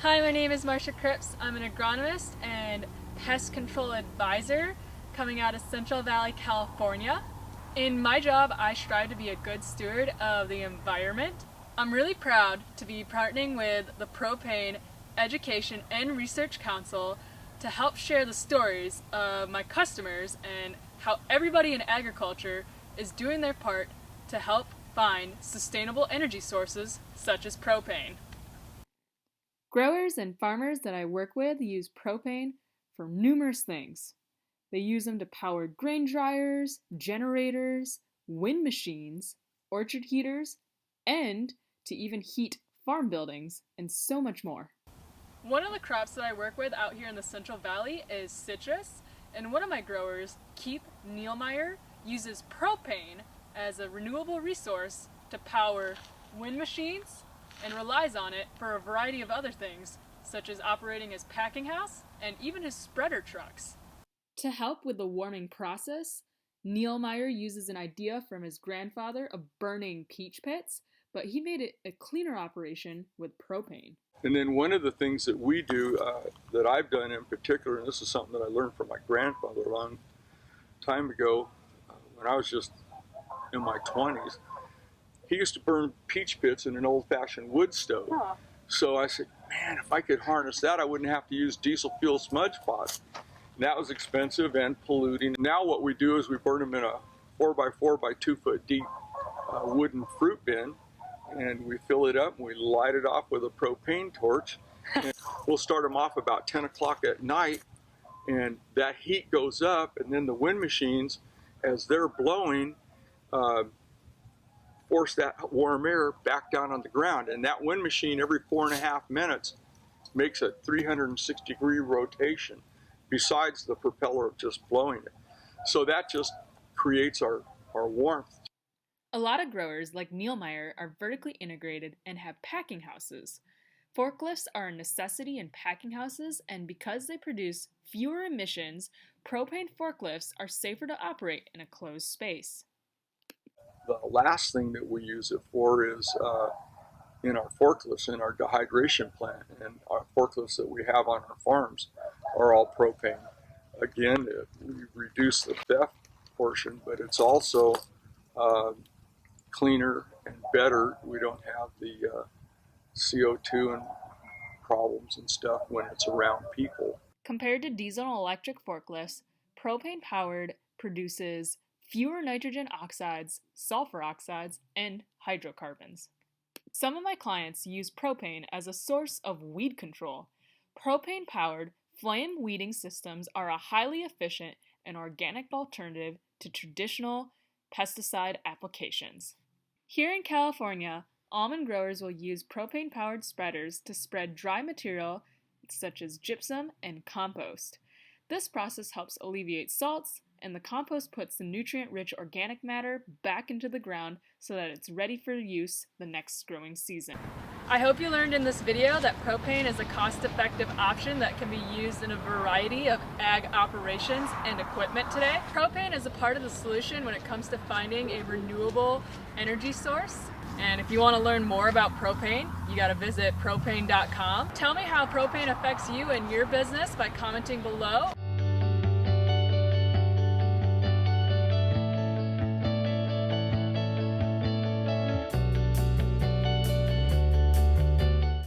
Hi, my name is Marcia Cripps. I'm an agronomist and pest control advisor coming out of Central Valley, California. In my job, I strive to be a good steward of the environment. I'm really proud to be partnering with the Propane Education and Research Council to help share the stories of my customers and how everybody in agriculture is doing their part to help find sustainable energy sources such as propane. Growers and farmers that I work with use propane for numerous things. They use them to power grain dryers, generators, wind machines, orchard heaters, and to even heat farm buildings, and so much more. One of the crops that I work with out here in the Central Valley is citrus, and one of my growers, Keith Nielmeyer, uses propane as a renewable resource to power wind machines and relies on it for a variety of other things, such as operating his packing house and even his spreader trucks. To help with the warming process, Nielmeyer uses an idea from his grandfather of burning peach pits, but he made it a cleaner operation with propane. And then one of the things that we do, that I've done in particular, and this is something that I learned from my grandfather a long time ago, when I was just in my 20s, he used to burn peach pits in an old-fashioned wood stove. Huh. So I said, man, if I could harness that, I wouldn't have to use diesel fuel smudge pots. And that was expensive and polluting. Now what we do is we burn them in a 4x4 by 2 foot deep wooden fruit bin, and we fill it up and we light it off with a propane torch. And we'll start them off about 10 o'clock at night, and that heat goes up, and then the wind machines, as they're blowing, force that warm air back down on the ground. And that wind machine, every 4.5 minutes, makes a 360-degree rotation, besides the propeller just blowing it. So that just creates our warmth. A lot of growers, like Nielmeyer, are vertically integrated and have packing houses. Forklifts are a necessity in packing houses, and because they produce fewer emissions, propane forklifts are safer to operate in a closed space. The last thing that we use it for is in our forklifts, in our dehydration plant, and our forklifts that we have on our farms are all propane. Again, we reduce the theft portion, but it's also cleaner and better. We don't have the CO2 and problems and stuff when it's around people. Compared to diesel and electric forklifts, propane powered produces fewer nitrogen oxides, sulfur oxides, and hydrocarbons. Some of my clients use propane as a source of weed control. Propane powered flame weeding systems are a highly efficient and organic alternative to traditional pesticide applications. Here in California, almond growers will use propane-powered spreaders to spread dry material such as gypsum and compost. This process helps alleviate salts, and the compost puts the nutrient-rich organic matter back into the ground so that it's ready for use the next growing season. I hope you learned in this video that propane is a cost-effective option that can be used in a variety of ag operations and equipment today. Propane is a part of the solution when it comes to finding a renewable energy source. And if you want to learn more about propane, you got to visit propane.com. Tell me how propane affects you and your business by commenting below.